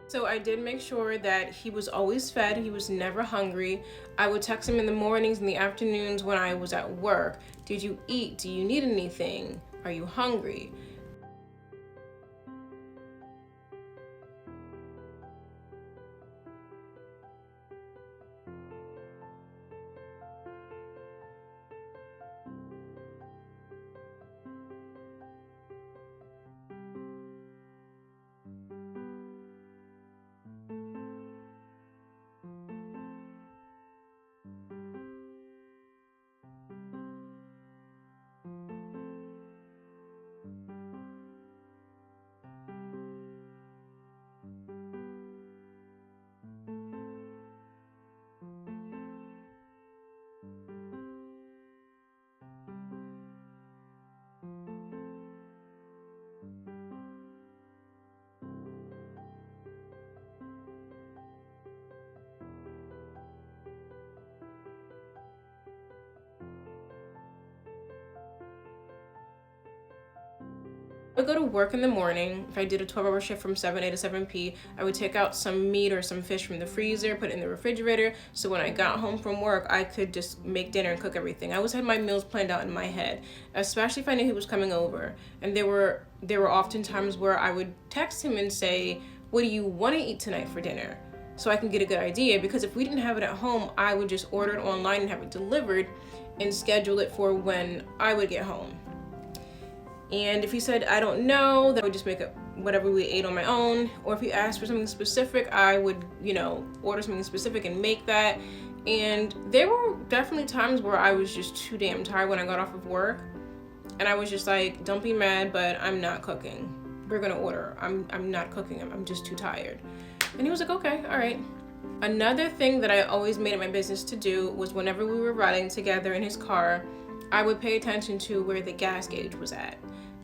So I did make sure that he was always fed, he was never hungry. I would text him in the mornings and the afternoons when I was at work. Did you eat? Do you need anything? Are you hungry? I would go to work in the morning. If I did a 12-hour shift from 7 a to 7 p, I would take out some meat or some fish from the freezer, put it in the refrigerator, so when I got home from work, I could just make dinner and cook everything. I always had my meals planned out in my head, especially if I knew he was coming over. And there were often times where I would text him and say, "What do you want to eat tonight for dinner?" So I can get a good idea, because if we didn't have it at home, I would just order it online and have it delivered and schedule it for when I would get home. And if he said, "I don't know," then I would just make up whatever we ate on my own. Or if he asked for something specific, I would, order something specific and make that. And there were definitely times where I was just too damn tired when I got off of work. And I was just like, "Don't be mad, but I'm not cooking. We're gonna order. I'm not cooking. I'm just too tired." And he was like, "Okay, all right." Another thing that I always made it my business to do was whenever we were riding together in his car, I would pay attention to where the gas gauge was at.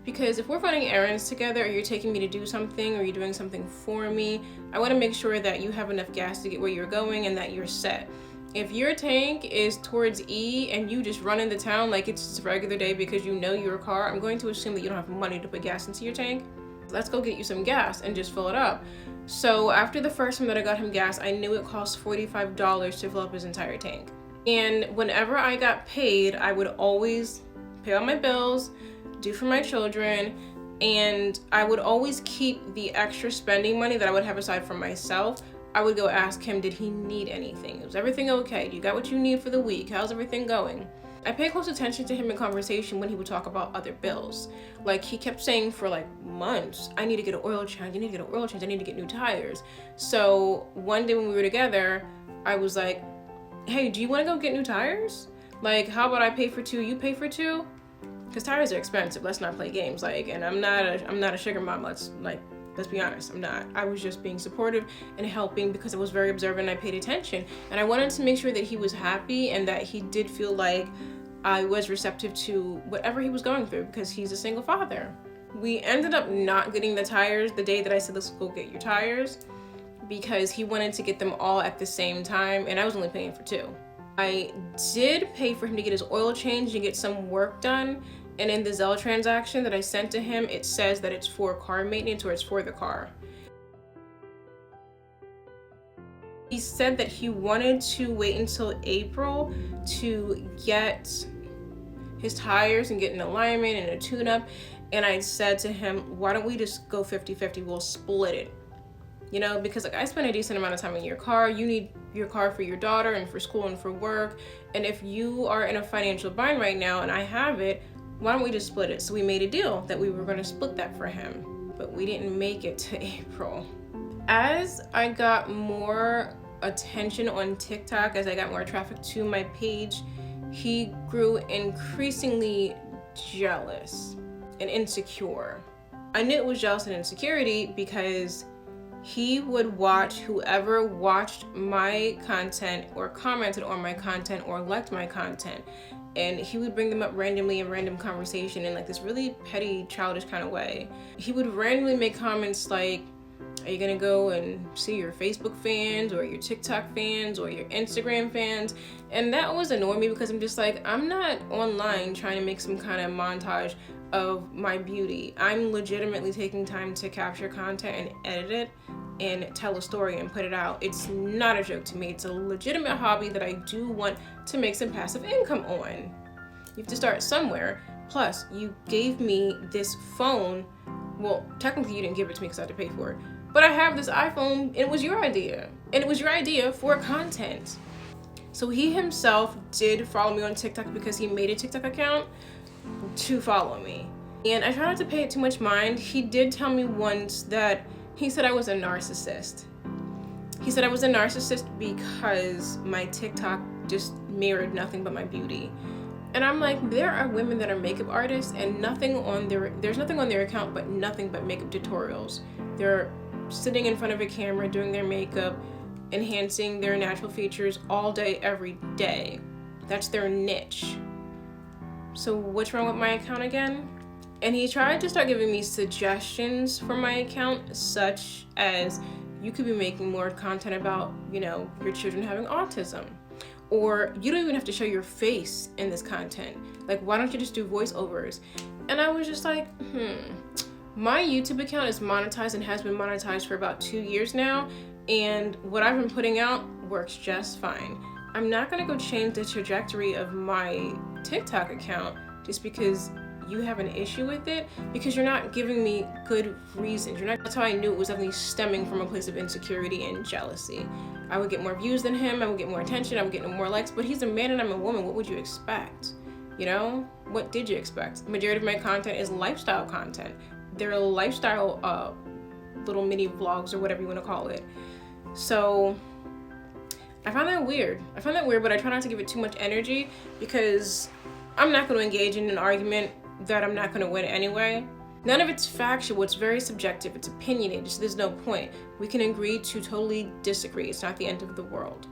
Because if we're running errands together, or you're taking me to do something, or you're doing something for me, I want to make sure that you have enough gas to get where you're going and that you're set. If your tank is towards E and you just run into town like it's just a regular day because you know your car, I'm going to assume that you don't have money to put gas into your tank. Let's go get you some gas and just fill it up. So after the first time that I got him gas, I knew it cost $45 to fill up his entire tank. And whenever I got paid, I would always pay all my bills, do for my children, and I would always keep the extra spending money that I would have aside for myself. I would go ask him, did he need anything? Was everything okay? You got what you need for the week? How's everything going? I pay close attention to him in conversation when he would talk about other bills. Like, he kept saying for like months, "I need to get an oil change, I need to get an oil change, I need to get new tires." So one day when we were together, I was like, "Hey, do you want to go get new tires? Like, how about I pay for two, you pay for two? Because tires are expensive. Let's not play games." Like, and I'm not a sugar mom. Let's be honest. I'm not. I was just being supportive and helping because I was very observant and I paid attention. And I wanted to make sure that he was happy and that he did feel like I was receptive to whatever he was going through, because he's a single father. We ended up not getting the tires the day that I said, "Let's go get your tires," because he wanted to get them all at the same time and I was only paying for two. I did pay for him to get his oil changed and get some work done. And in the Zelle transaction that I sent to him, it says that it's for car maintenance or it's for the car. He said that he wanted to wait until April to get his tires and get an alignment and a tune-up. And I said to him, "Why don't we just go 50-50? We'll split it." Because like, I spend a decent amount of time in your car. You need your car for your daughter and for school and for work. And if you are in a financial bind right now and I have it, why don't we just split it? So we made a deal that we were going to split that for him, but we didn't make it to April. As I got more attention on TikTok, as I got more traffic to my page, he grew increasingly jealous and insecure. I knew it was jealous and insecurity because he would watch whoever watched my content or commented on my content or liked my content, and he would bring them up randomly in random conversation in like this really petty, childish kind of way. He would randomly make comments like, "Are you gonna go and see your Facebook fans or your TikTok fans or your Instagram fans?" And that always annoyed me because I'm just like, I'm not online trying to make some kind of montage of my beauty. I'm legitimately taking time to capture content and edit it and tell a story and put it out. It's not a joke to me. It's a legitimate hobby that I do want to make some passive income on. You have to start somewhere. Plus, you gave me this phone. Well, technically you didn't give it to me because I had to pay for it. But I have this iPhone, and it was your idea. And it was your idea for content. So he himself did follow me on TikTok because he made a TikTok account to follow me. And I try not to pay it too much mind. He did tell me once that he said I was a narcissist. He said I was a narcissist because my TikTok just mirrored nothing but my beauty. And I'm like, there are women that are makeup artists and there's nothing on their account but nothing but makeup tutorials. They're sitting in front of a camera doing their makeup, enhancing their natural features all day, every day. That's their niche. So what's wrong with my account again? And he tried to start giving me suggestions for my account, such as you could be making more content about, your children having autism. Or you don't even have to show your face in this content. Like, why don't you just do voiceovers? And I was just like, my YouTube account is monetized and has been monetized for about 2 years now. And what I've been putting out works just fine. I'm not gonna go change the trajectory of my TikTok account just because you have an issue with it, because you're not giving me good reasons. That's how I knew it was definitely stemming from a place of insecurity and jealousy. I would get more views than him, I would get more attention, I would get more likes, but he's a man and I'm a woman. What would you expect? What did you expect? The majority of my content is lifestyle content. They're lifestyle little mini vlogs or whatever you want to call it. So I find that weird, but I try not to give it too much energy because I'm not going to engage in an argument that I'm not going to win anyway. None of it's factual, it's very subjective, it's opinionated, so there's no point. We can agree to totally disagree, it's not the end of the world.